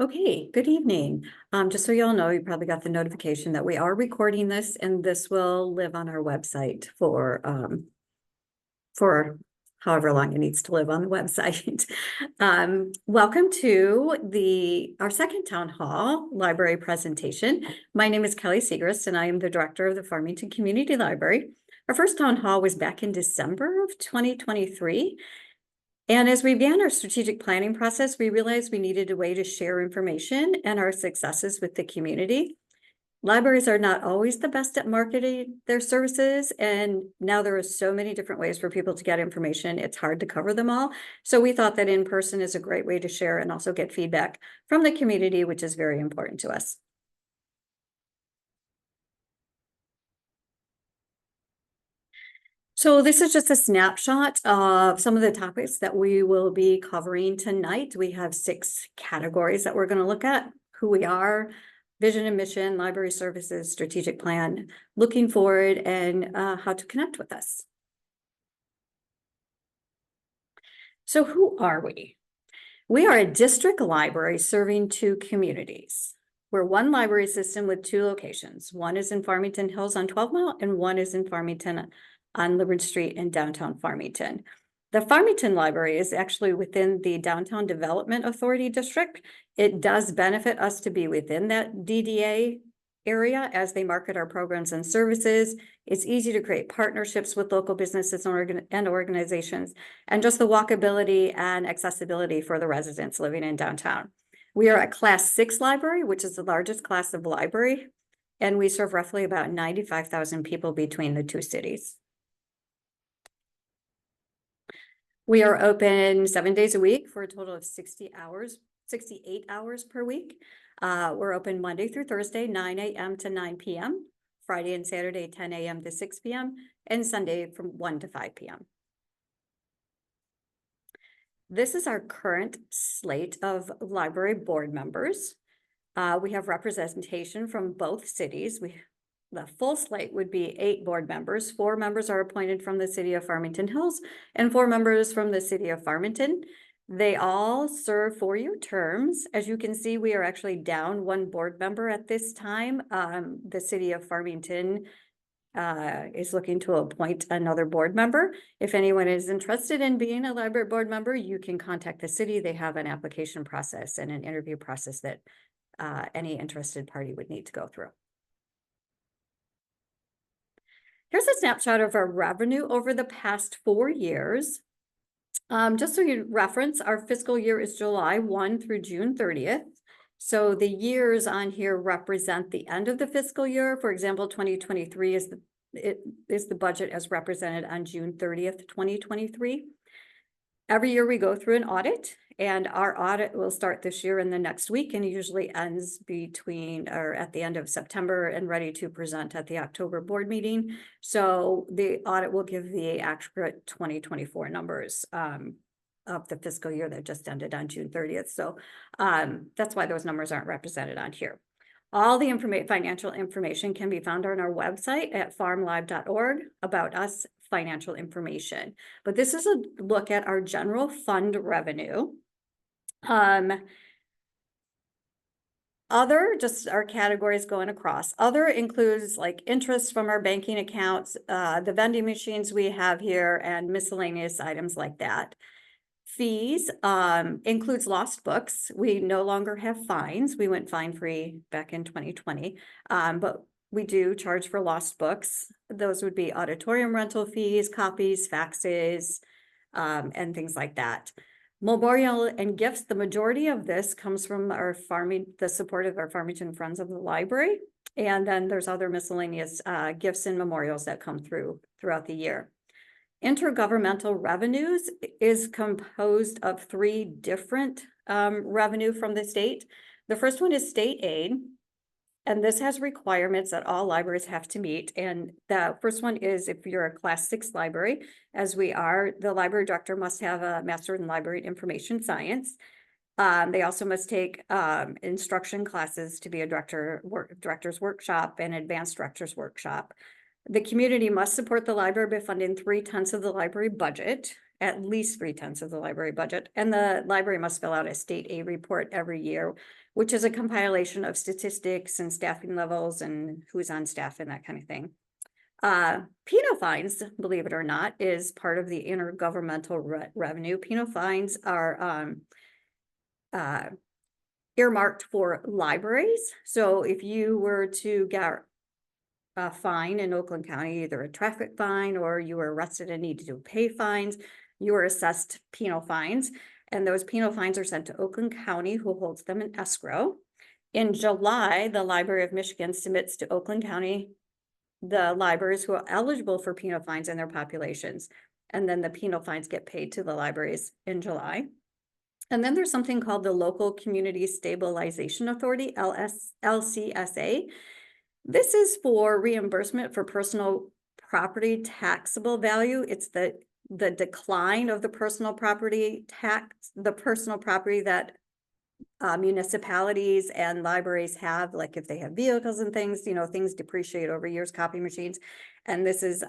Okay, good evening. Just so you all know, you probably got the notification that we are recording this and this will live on our website for however long it needs to live on the website. Welcome to our second town hall library presentation. My name is Kelly Segrist and I am the director of the Farmington Community Library. Our first town hall was back in December of 2023. And as we began our strategic planning process, we realized we needed a way to share information and our successes with the community. Libraries are not always the best at marketing their services, and now there are so many different ways for people to get information, it's hard to cover them all. So we thought that in person is a great way to share and also get feedback from the community, which is very important to us. So this is just a snapshot of some of the topics that we will be covering tonight. We have 6 categories that we're going to look at: who we are, vision and mission, library services, strategic plan, looking forward, and how to connect with us. So who are we? We are a district library serving 2 communities. We're one library system with 2 locations. One is in Farmington Hills on 12 Mile and one is in Farmington on Liberty Street in downtown Farmington. The Farmington Library is actually within the Downtown Development Authority District. It does benefit us to be within that DDA area as they market our programs and services. It's easy to create partnerships with local businesses and organizations, and just the walkability and accessibility for the residents living in downtown. We are a Class 6 library, which is the largest class of library, and we serve roughly about 95,000 people between the 2 cities. We are open 7 days a week for a total of 68 hours per week. We're open Monday through Thursday, 9 a.m. to 9 p.m., Friday and Saturday, 10 a.m. to 6 p.m., and Sunday from 1 to 5 p.m. This is our current slate of library board members. We have representation from both cities. The full slate would be 8 board members. 4 members are appointed from the city of Farmington Hills and 4 members from the city of Farmington. They all serve 4-year terms. As you can see, we are actually down 1 board member at this time. The city of Farmington is looking to appoint another board member. If anyone is interested in being a library board member, you can contact the city. They have an application process and an interview process that any interested party would need to go through. Here's a snapshot of our revenue over the past 4 years. Just so you reference, our fiscal year is July 1 through June 30th. So the years on here represent the end of the fiscal year. For example, 2023 is the budget as represented on June 30th, 2023. Every year we go through an audit, and our audit will start this year and the next week, and it usually ends at the end of September and ready to present at the October board meeting. So the audit will give the accurate 2024 numbers of the fiscal year that just ended on June 30th. So that's why those numbers aren't represented on here. All the financial information can be found on our website at farmlive.org, about us, financial information. But this is a look at our general fund revenue. Other, just our categories going across. Other includes like interest from our banking accounts, the vending machines we have here, and miscellaneous items like that. Fees includes lost books. We no longer have fines. We went fine-free back in 2020, but we do charge for lost books. Those would be auditorium rental fees, copies, faxes, and things like that. Memorial and gifts, the majority of this comes from the support of our Farmington Friends of the Library. And then there's other miscellaneous gifts and memorials that come throughout the year. Intergovernmental revenues is composed of 3 different revenue from the state. The first one is state aid, and this has requirements that all libraries have to meet. And the first one is if you're a Class 6 library, as we are, the library director must have a Master in Library Information Science. They also must take instruction classes to be a director's workshop and advanced director's workshop. The community must support the library by funding 3/10 of the library budget, at least 3/10 of the library budget. And the library must fill out a state aid report every year, which is a compilation of statistics and staffing levels and who's on staff and that kind of thing. Penal fines, believe it or not, is part of the intergovernmental revenue. Penal fines are earmarked for libraries. So if you were to get a fine in Oakland County, either a traffic fine or you were arrested and needed to pay fines, you are assessed penal fines. And those penal fines are sent to Oakland County, who holds them in escrow. In July, the Library of Michigan submits to Oakland County the libraries who are eligible for penal fines in their populations. And then the penal fines get paid to the libraries in July. And then there's something called the Local Community Stabilization Authority, LCSA. This is for reimbursement for personal property taxable value. It's the decline of the personal property tax, the personal property that municipalities and libraries have, like if they have vehicles and things, you know, things depreciate over years, copy machines. And this is,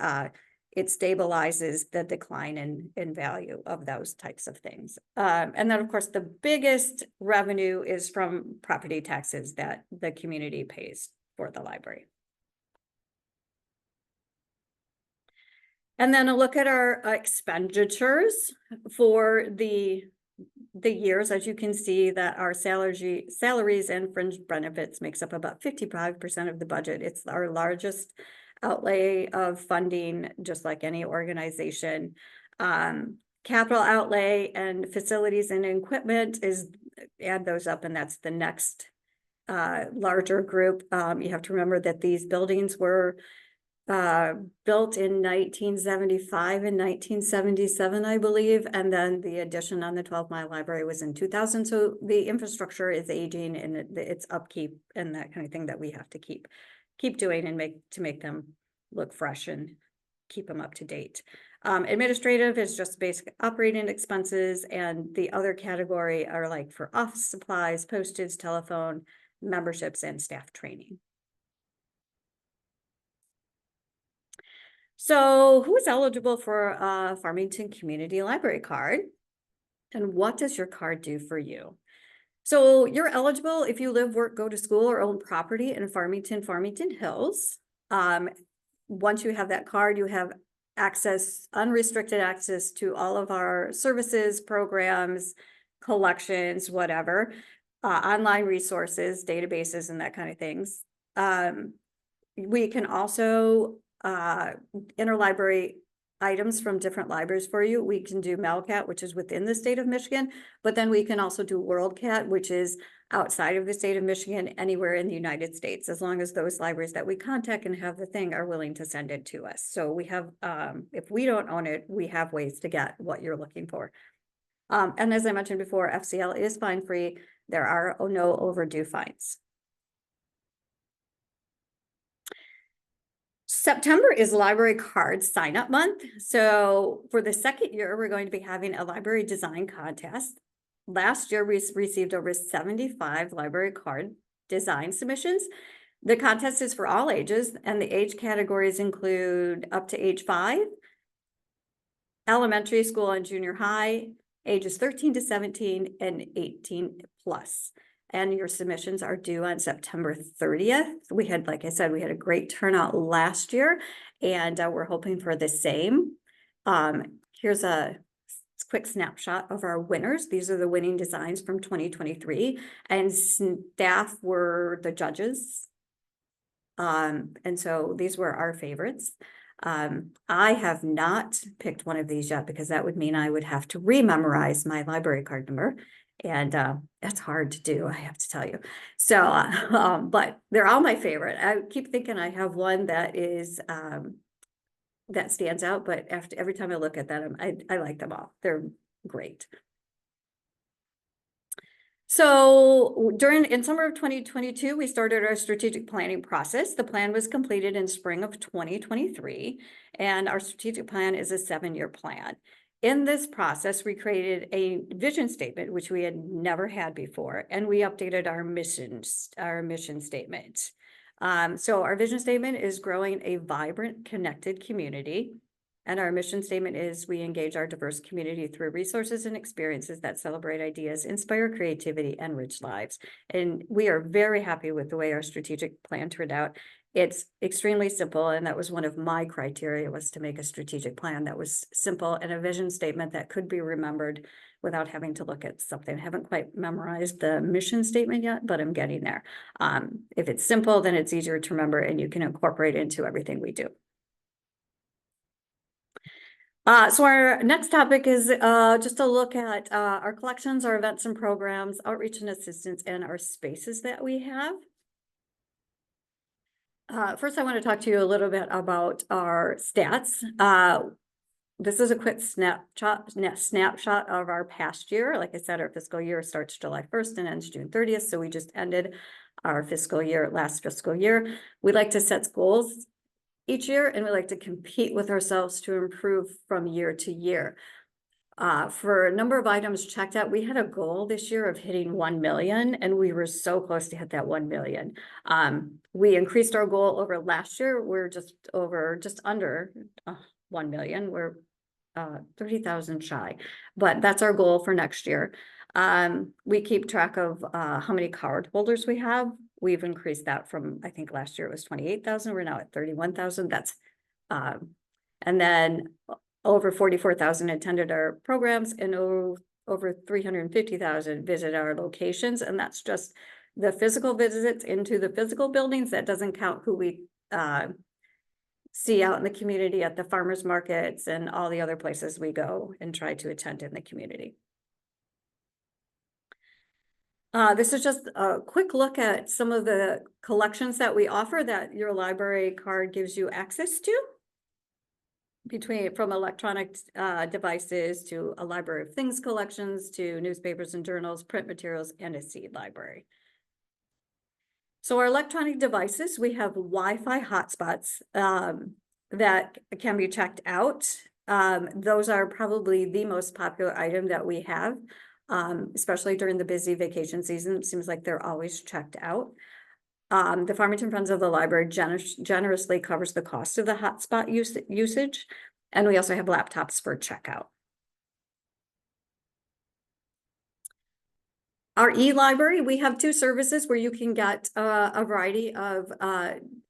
it stabilizes the decline in value of those types of things. And then of course, the biggest revenue is from property taxes that the community pays for the library. And then a look at our expenditures for the years. As you can see, that our salaries and fringe benefits makes up about 55% of the budget. It's our largest outlay of funding, just like any organization. Capital outlay and facilities and equipment is, add those up, and that's the next larger group. You have to remember that these buildings were built in 1975 and 1977, I believe, and then the addition on the 12-mile library was in 2000. So the infrastructure is aging, and it's upkeep and that kind of thing that we have to keep doing and make them look fresh and keep them up to date. Administrative is just basic operating expenses, and the other category are like for office supplies, postage, telephone, memberships, and staff training. So who is eligible for a Farmington Community Library card? And what does your card do for you? So you're eligible if you live, work, go to school, or own property in Farmington Hills. Once you have that card, you have access, unrestricted access to all of our services, programs, collections, whatever, online resources, databases, and that kind of things. We can also interlibrary items from different libraries for you. We can do Melcat, which is within the state of Michigan, but then we can also do WorldCat, which is outside of the state of Michigan, anywhere in the United States, as long as those libraries that we contact and have the thing are willing to send it to us. So we have, if we don't own it, we have ways to get what you're looking for. And as I mentioned before, FCL is fine free. There are no overdue fines. September is library card sign up month. So for the second year, we're going to be having a library design contest. Last year, we received over 75 library card design submissions. The contest is for all ages, and the age categories include up to age 5, elementary school and junior high, ages 13 to 17, and 18 plus. And your submissions are due on September 30th. We had, like I said, we had a great turnout last year, and we're hoping for the same. Here's a quick snapshot of our winners. These are the winning designs from 2023, and staff were the judges. And so these were our favorites. I have not picked one of these yet, because that would mean I would have to rememorize my library card number. And that's hard to do, I have to tell you. So, but they're all my favorite. I keep thinking I have one that is that stands out, but after every time I look at them, I like them all. They're great. So in summer of 2022, we started our strategic planning process. The plan was completed in spring of 2023, and our strategic plan is a 7-year plan. In this process, we created a vision statement, which we had never had before, and we updated our mission statement. So our vision statement is growing a vibrant, connected community. And our mission statement is we engage our diverse community through resources and experiences that celebrate ideas, inspire creativity, and enrich lives. And we are very happy with the way our strategic plan turned out. It's extremely simple, and that was one of my criteria, was to make a strategic plan that was simple and a vision statement that could be remembered without having to look at something. I haven't quite memorized the mission statement yet, but I'm getting there. If it's simple, then it's easier to remember and you can incorporate it into everything we do. So our next topic is just a look at our collections, our events and programs, outreach and assistance, and our spaces that we have. First, I want to talk to you a little bit about our stats. This is a quick snapshot of our past year. Like I said, our fiscal year starts July 1st and ends June 30th. So we just ended our last fiscal year. We like to set goals each year, and we like to compete with ourselves to improve from year to year. For a number of items checked out, we had a goal this year of hitting 1 million, and we were so close to hit that 1 million. We increased our goal over last year. We're just under 1 million. We're 30,000 shy, but that's our goal for next year. We keep track of how many card holders we have. We've increased that from, I think last year it was 28,000. We're now at 31,000. That's, and then over 44,000 attended our programs, and over 350,000 visit our locations. And that's just the physical visits into the physical buildings. That doesn't count who we see out in the community at the farmers markets and all the other places we go and try to attend in the community. This is just a quick look at some of the collections that we offer that your library card gives you access to, from electronic devices to a library of things collections to newspapers and journals, print materials, and a seed library. So our electronic devices, we have Wi-Fi hotspots that can be checked out. Those are probably the most popular item that we have, especially during the busy vacation season. It seems like they're always checked out. The Farmington Friends of the Library generously covers the cost of the hotspot usage, and we also have laptops for checkout. Our e-library, we have 2 services where you can get a variety of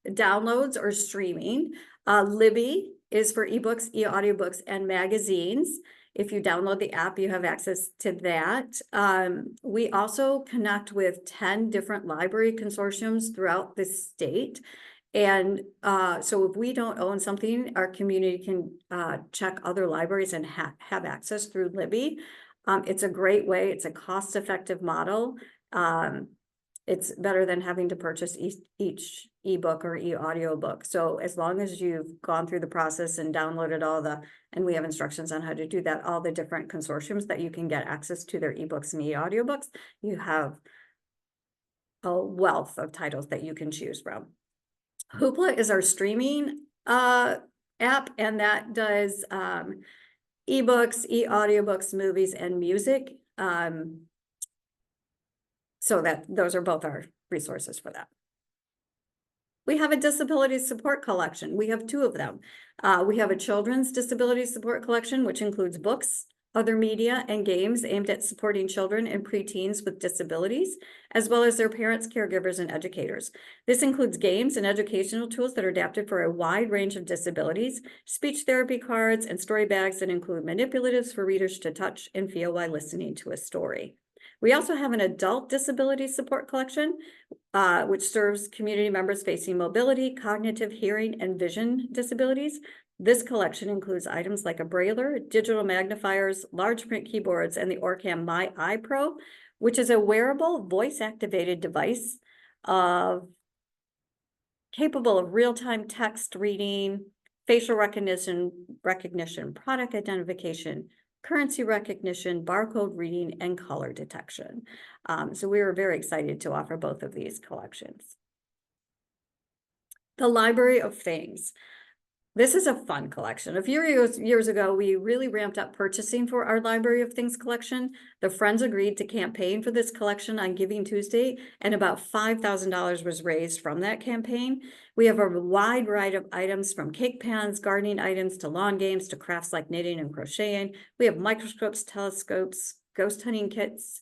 downloads or streaming. Libby is for ebooks, e-audiobooks, and magazines. If you download the app, you have access to that. We also connect with 10 different library consortiums throughout the state. And so if we don't own something, our community can check other libraries and have access through Libby. It's a great way. It's a cost-effective model. It's better than having to purchase each ebook or e-audiobook. So as long as you've gone through the process and downloaded and we have instructions on how to do that, all the different consortiums that you can get access to their ebooks and e-audiobooks, you have a wealth of titles that you can choose from. Hoopla is our streaming app, and that does ebooks, e-audiobooks, movies, and music. So those are both our resources for that. We have a disability support collection. We have 2 of them. We have a children's disability support collection, which includes books, other media, and games aimed at supporting children and preteens with disabilities, as well as their parents, caregivers, and educators. This includes games and educational tools that are adapted for a wide range of disabilities, speech therapy cards, and story bags that include manipulatives for readers to touch and feel while listening to a story. We also have an adult disability support collection, which serves community members facing mobility, cognitive, hearing, and vision disabilities. This collection includes items like a brailler, digital magnifiers, large print keyboards, and the Orcam My Eye Pro, which is a wearable voice-activated device capable of real-time text reading, facial recognition, product identification, currency recognition, barcode reading, and color detection. So we were very excited to offer both of these collections. The Library of Things. This is a fun collection. A few years ago, we really ramped up purchasing for our Library of Things collection. The Friends agreed to campaign for this collection on Giving Tuesday, and about $5,000 was raised from that campaign. We have a wide variety of items, from cake pans, gardening items, to lawn games, to crafts like knitting and crocheting. We have microscopes, telescopes, ghost hunting kits,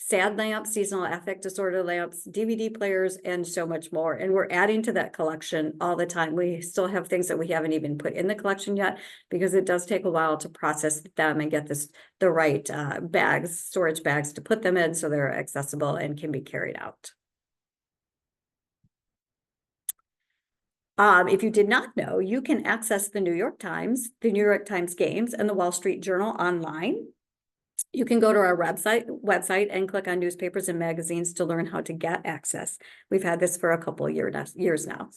sad lamps, seasonal affect disorder lamps, DVD players, and so much more. And we're adding to that collection all the time. We still have things that we haven't even put in the collection yet, because it does take a while to process them and get the right storage bags to put them in so they're accessible and can be carried out. If you did not know, you can access the New York Times, the New York Times Games, and the Wall Street Journal online. You can go to our website and click on newspapers and magazines to learn how to get access. We've had this for a couple of years now.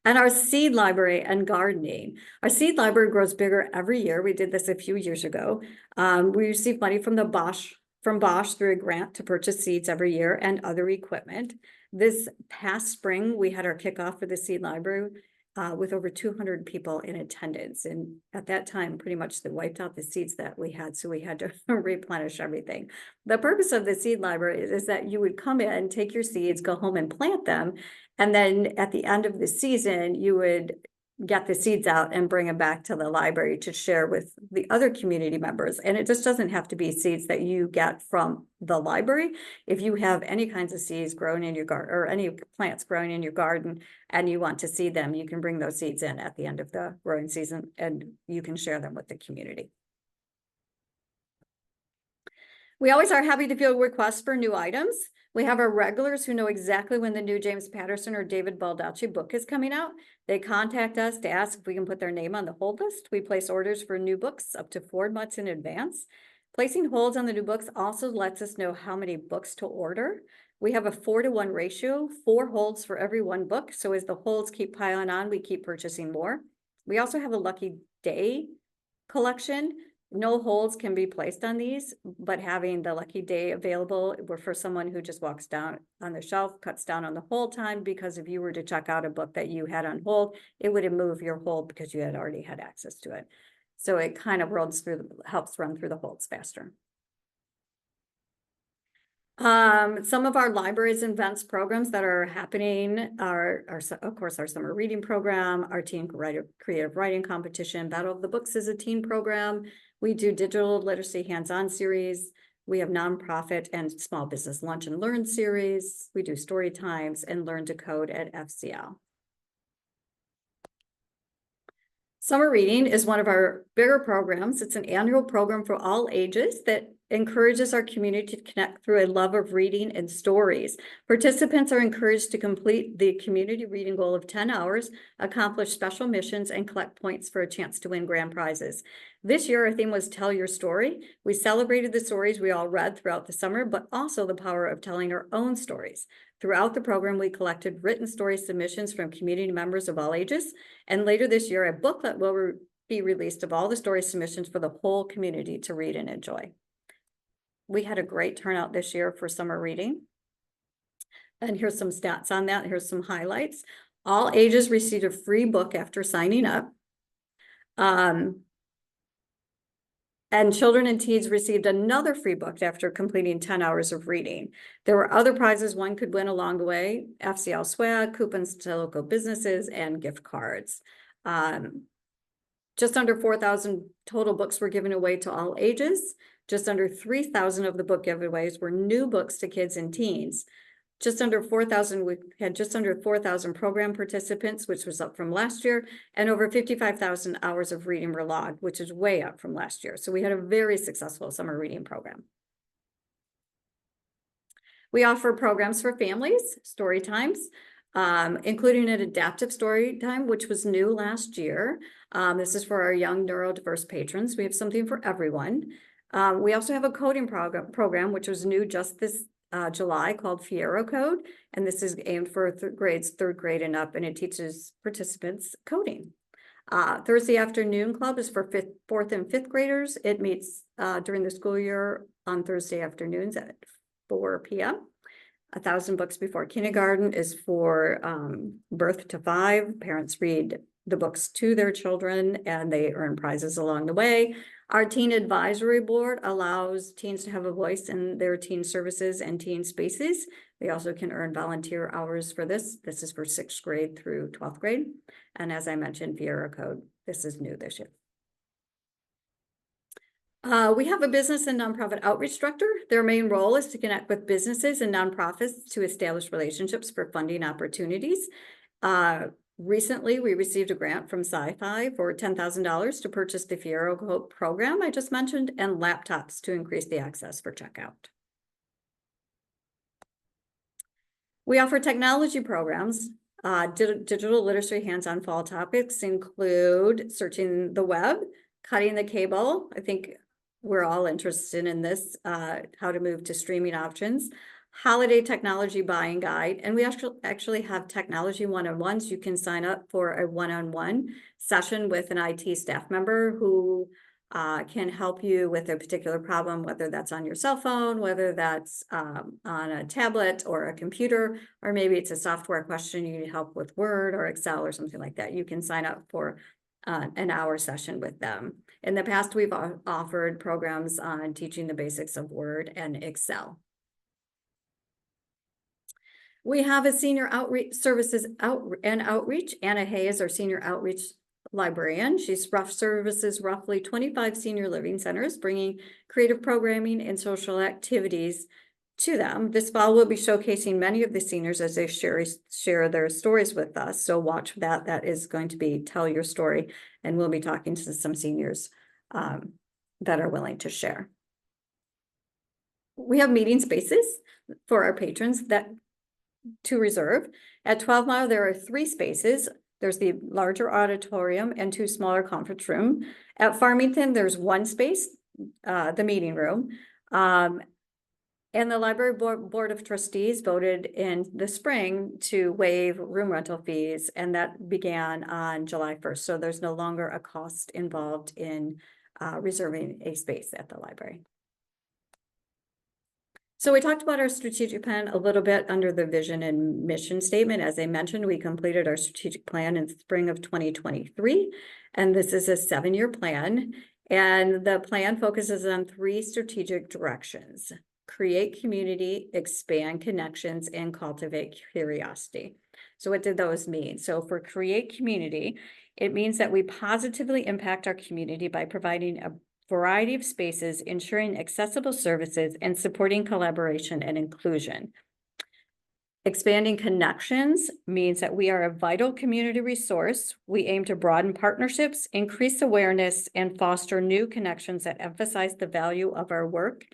And our seed library and gardening. Our seed library grows bigger every year. We did this a few years ago. We received money from Bosch through a grant to purchase seeds every year and other equipment. This past spring, we had our kickoff for the seed library with over 200 people in attendance. And at that time, pretty much they wiped out the seeds that we had, so we had to replenish everything. The purpose of the seed library is that you would come in, take your seeds, go home and plant them. And then at the end of the season, you would get the seeds out and bring them back to the library to share with the other community members. And it just doesn't have to be seeds that you get from the library. If you have any kinds of seeds growing in your garden, or any plants growing in your garden, and you want to see them, you can bring those seeds in at the end of the growing season and you can share them with the community. We always are happy to field requests for new items. We have our regulars who know exactly when the new James Patterson or David Baldacci book is coming out. They contact us to ask if we can put their name on the hold list. We place orders for new books up to 4 months in advance. Placing holds on the new books also lets us know how many books to order. We have a 4-to-1 ratio, 4 holds for every 1 book. So as the holds keep piling on, we keep purchasing more. We also have a lucky day collection. No holds can be placed on these, but having the lucky day available for someone who just walks down on the shelf, cuts down on the hold time, because if you were to check out a book that you had on hold, it would move your hold because you had already had access to it. So it kind of helps run through the holds faster. Some of our libraries and events programs that are happening are of course our summer reading program, our teen creative writing competition. Battle of the Books is a teen program. We do digital literacy hands-on series. We have nonprofit and small business lunch and learn series. We do story times and learn to code at FCL. Summer reading is one of our bigger programs. It's an annual program for all ages that encourages our community to connect through a love of reading and stories. Participants are encouraged to complete the community reading goal of 10 hours, accomplish special missions, and collect points for a chance to win grand prizes. This year, our theme was Tell Your Story. We celebrated the stories we all read throughout the summer, but also the power of telling our own stories. Throughout the program, we collected written story submissions from community members of all ages. And later this year, a booklet will be released of all the story submissions for the whole community to read and enjoy. We had a great turnout this year for summer reading. And here's some stats on that. Here's some highlights. All ages received a free book after signing up. And children and teens received another free book after completing 10 hours of reading. There were other prizes one could win along the way: FCL swag, coupons to local businesses, and gift cards. Just under 4,000 total books were given away to all ages. Just under 3,000 of the book giveaways were new books to kids and teens. We had just under 4,000 program participants, which was up from last year, and over 55,000 hours of reading were logged, which is way up from last year. So we had a very successful summer reading program. We offer programs for families, story times, including an adaptive story time, which was new last year. This is for our young neurodiverse patrons. We have something for everyone. We also have a coding program, which was new just this July, called Fiero Code, and this is aimed for grades 3rd grade and up, and it teaches participants coding. Thursday Afternoon Club is for 4th and 5th graders. It meets during the school year on Thursday afternoons at 4 p.m. 1,000 books before kindergarten is for birth to 5. Parents read the books to their children and they earn prizes along the way. Our teen advisory board allows teens to have a voice in their teen services and teen spaces. They also can earn volunteer hours for this. This is for 6th grade through 12th grade. And as I mentioned, Viera Code, this is new this year. We have a business and nonprofit outreach director. Their main role is to connect with businesses and nonprofits to establish relationships for funding opportunities. Recently, we received a grant from Sci-Fi for $10,000 to purchase the Fiero Code program I just mentioned and laptops to increase the access for checkout. We offer technology programs. Digital literacy hands-on fall topics include searching the web, cutting the cable. I think we're all interested in this, how to move to streaming options, holiday technology buying guide, and we actually have technology one-on-ones. You can sign up for a one-on-one session with an IT staff member who can help you with a particular problem, whether that's on your cell phone, whether that's on a tablet or a computer, or maybe it's a software question you need help with Word or Excel or something like that. You can sign up for an hour session with them. In the past, we've offered programs on teaching the basics of Word and Excel. We have a senior outreach services outreach. Anna Hay is our senior outreach librarian. She's services roughly 25 senior living centers, bringing creative programming and social activities to them. This fall, we'll be showcasing many of the seniors as they share their stories with us. So watch that. That is going to be Tell Your Story. And we'll be talking to some seniors that are willing to share. We have meeting spaces for our patrons that to reserve. At 12 Mile, there are 3 spaces. There's the larger auditorium and 2 smaller conference rooms. At Farmington, there's 1 space, the meeting room. And the library board of trustees voted in the spring to waive room rental fees, and that began on July 1st. So there's no longer a cost involved in reserving a space at the library. So we talked about our strategic plan a little bit under the vision and mission statement. As I mentioned, we completed our strategic plan in spring of 2023, and this is a 7-year plan. And the plan focuses on 3 strategic directions: create community, expand connections, and cultivate curiosity. So what did those mean? So for create community, it means that we positively impact our community by providing a variety of spaces, ensuring accessible services, and supporting collaboration and inclusion. Expanding connections means that we are a vital community resource. We aim to broaden partnerships, increase awareness, and foster new connections that emphasize the value of our work.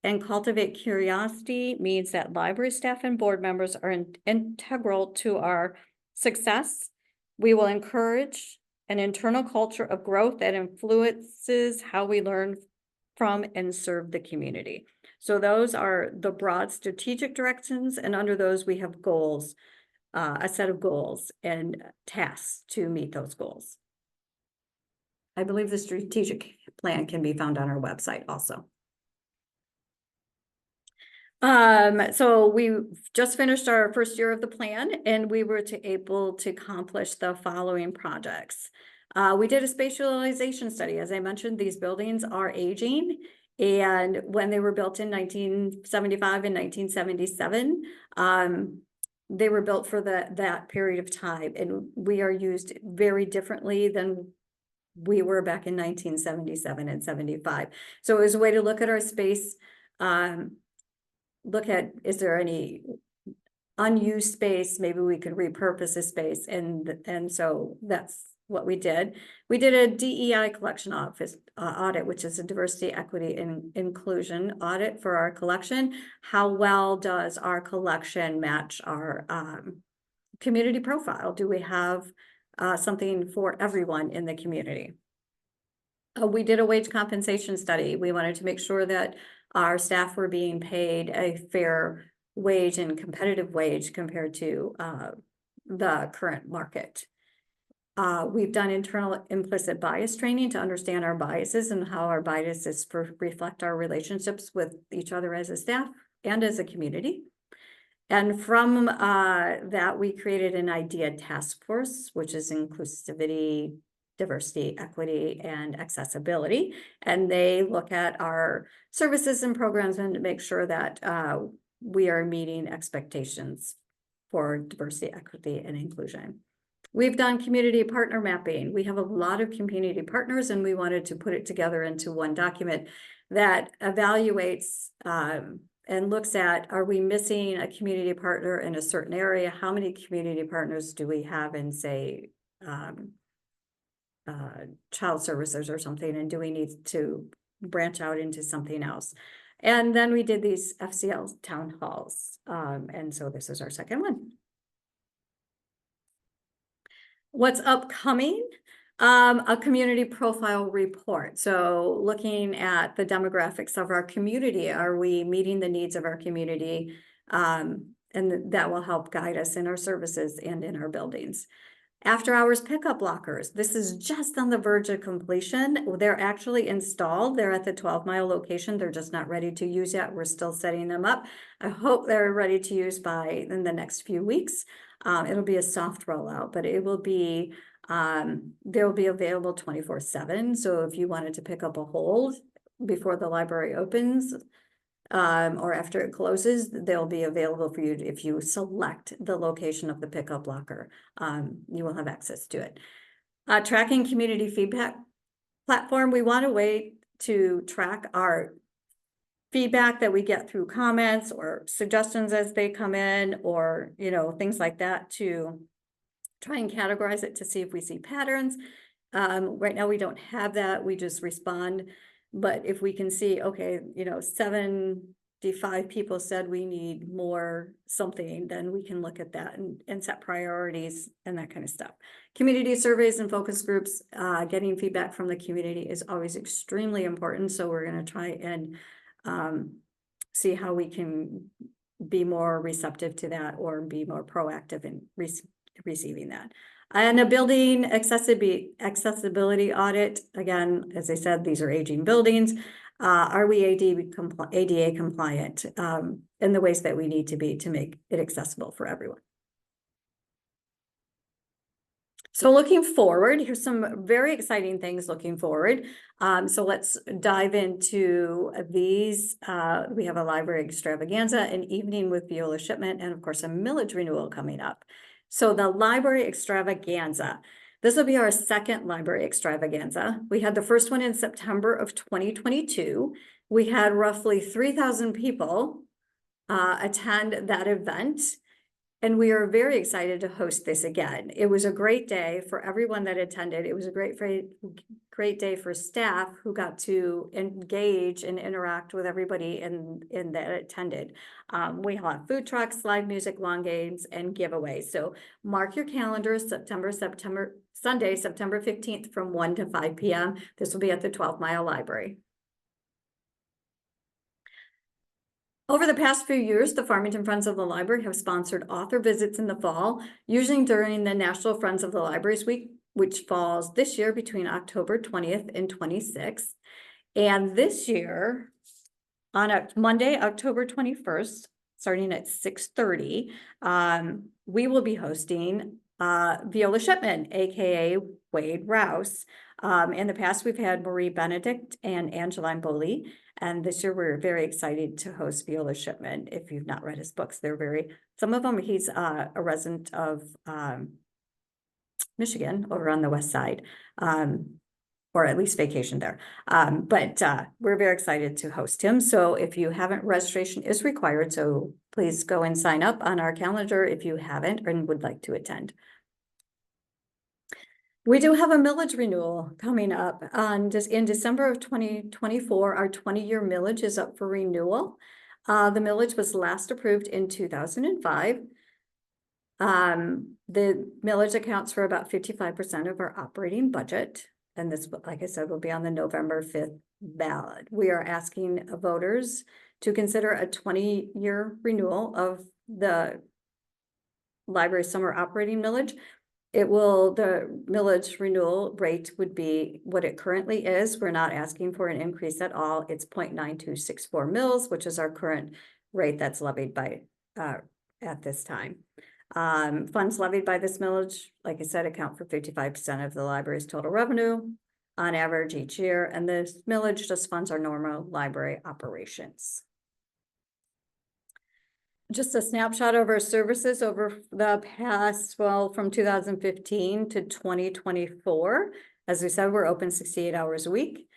And cultivate curiosity means that library staff and board members are integral to our success. We will encourage an internal culture of growth that influences how we learn from and serve the community. So those are the broad strategic directions, and under those we have goals, a set of goals and tasks to meet those goals. I believe the strategic plan can be found on our website also. So we just finished our first year of the plan, and we were able to accomplish the following projects. We did a spatialization study. As I mentioned, these buildings are aging, and when they were built in 1975 and 1977, they were built for that period of time, and we are used very differently than we were back in 1977 and 75. So it was a way to look at our space, look at, is there any unused space? Maybe we could repurpose a space. And so that's what we did. We did a DEI collection office audit, which is a diversity, equity, and inclusion audit for our collection. How well does our collection match our community profile? Do we have something for everyone in the community? We did a wage compensation study. We wanted to make sure that our staff were being paid a fair wage and competitive wage compared to the current market. We've done internal implicit bias training to understand our biases and how our biases reflect our relationships with each other as a staff and as a community. And from that, we created an idea task force, which is inclusivity, diversity, equity, and accessibility. And they look at our services and programs and make sure that we are meeting expectations for diversity, equity, and inclusion. We've done community partner mapping. We have a lot of community partners, and we wanted to put it together into one document that evaluates and looks at, are we missing a community partner in a certain area? How many community partners do we have in, say, child services or something? And do we need to branch out into something else? And then we did these FCL town halls. And so this is our second one. What's upcoming? A community profile report. So looking at the demographics of our community, are we meeting the needs of our community? And that will help guide us in our services and in our buildings. After hours pickup lockers. This is just on the verge of completion. They're actually installed. They're at the 12-mile location. They're just not ready to use yet. We're still setting them up. I hope they're ready to use in the next few weeks. It'll be a soft rollout, but it will be, they'll be available 24/7. So if you wanted to pick up a hold before the library opens, or after it closes, they'll be available for you. If you select the location of the pickup locker, you will have access to it. Tracking community feedback platform. We want a way to track our feedback that we get through comments or suggestions as they come in, or, you know, things like that, to try and categorize it to see if we see patterns. Right now we don't have that. We just respond. But if we can see, okay, you know, 75 people said we need more something, then we can look at that and set priorities and that kind of stuff. Community surveys and focus groups, getting feedback from the community is always extremely important. So we're going to try and see how we can be more receptive to that, or be more proactive in receiving that. And a building accessibility audit. Again, as I said, these are aging buildings. Are we ADA compliant in the ways that we need to be to make it accessible for everyone? So looking forward, here's some very exciting things looking forward. So let's dive into these. We have a library extravaganza, an evening with Viola Shipment, and of course a millage renewal coming up. So the library extravaganza, this will be our second library extravaganza. We had the first one in September of 2022. We had roughly 3,000 people attend that event. And we are very excited to host this again. It was a great day for everyone that attended. It was a great day for staff who got to engage and interact with everybody in that attended. We have food trucks, live music, long games, and giveaways. So mark your calendars, Sunday, September 15th from 1 to 5 p.m. This will be at the 12-mile library. Over the past few years, the Farmington Friends of the Library have sponsored author visits in the fall, usually during the National Friends of the Libraries Week, which falls this year between October 20th and 26th. And this year, on Monday, October 21st, starting at 6:30, we will be hosting Viola Shipman, aka Wade Rouse. In the past, we've had Marie Benedict and Angeline Boley. And this year we're very excited to host Viola Shipman. If you've not read his books, some of them, he's a resident of Michigan over on the west side, or at least vacation there. But we're very excited to host him. So if you haven't, registration is required. So please go and sign up on our calendar if you haven't and would like to attend. We do have a millage renewal coming up in December of 2024. Our 20-year millage is up for renewal. The millage was last approved in 2005. The millage accounts for about 55% of our operating budget. And this, like I said, will be on the November 5th ballot. We are asking voters to consider a 20-year renewal of the library summer operating millage. The millage renewal rate would be what it currently is. We're not asking for an increase at all. It's 0.9264 mils, which is our current rate that's levied by at this time. Funds levied by this millage, like I said, account for 55% of the library's total revenue on average each year, and this millage just funds our normal library operations. Just a snapshot of our services over the past, well, from 2015 to 2024. As we said, we're open 68 hours a week.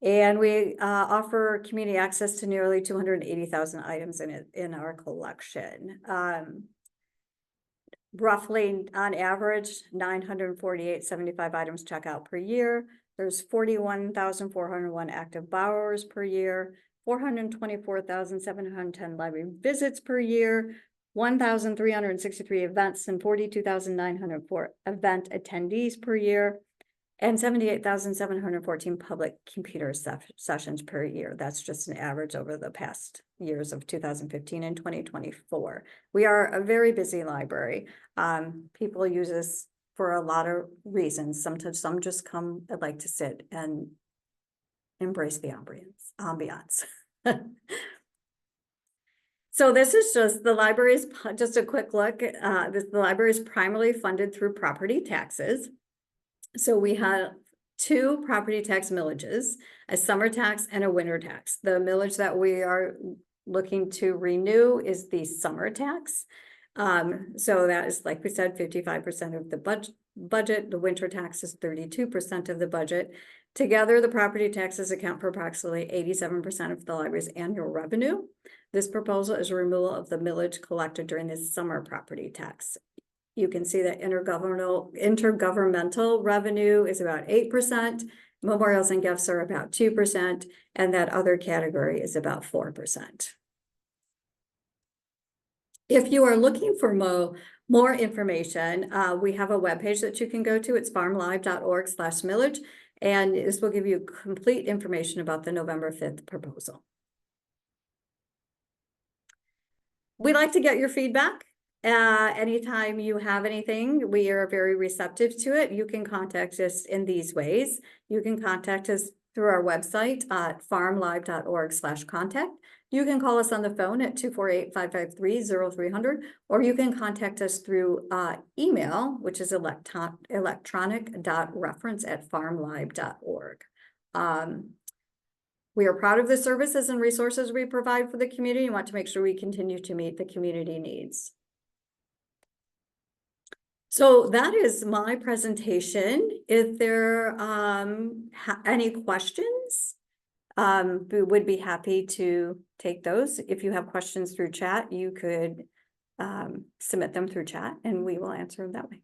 And we offer community access to nearly 280,000 items in our collection. Roughly on average, 948.75 items check out per year. There's 41,401 active borrowers per year, 424,710 library visits per year, 1,363 events and 42,904 event attendees per year, and 78,714 public computer sessions per year. That's just an average over the past years of 2015 and 2024. We are a very busy library. People use us for a lot of reasons. Sometimes some just come and like to sit and embrace the ambiance. So this is just the library's, just a quick look. The library is primarily funded through property taxes. So we have two property tax millages, a summer tax and a winter tax. The millage that we are looking to renew is the summer tax. So that is, like we said, 55% of the budget. The winter tax is 32% of the budget. Together, the property taxes account for approximately 87% of the library's annual revenue. This proposal is a removal of the millage collected during the summer property tax. You can see that intergovernmental revenue is about 8%, memorials and gifts are about 2%, and that other category is about 4%. If you are looking for more information, we have a webpage that you can go to. It's farmlive.org/millage, and this will give you complete information about the November 5th proposal. We'd like to get your feedback. Anytime you have anything, we are very receptive to it. You can contact us in these ways. You can contact us through our website at farmlive.org/contact. You can call us on the phone at 248-553-0300, or you can contact us through email, which is electronic.reference@farmlive.org. We are proud of the services and resources we provide for the community and want to make sure we continue to meet the community needs. So that is my presentation. If there are any questions, we would be happy to take those. If you have questions through chat, you could submit them through chat and we will answer them that way.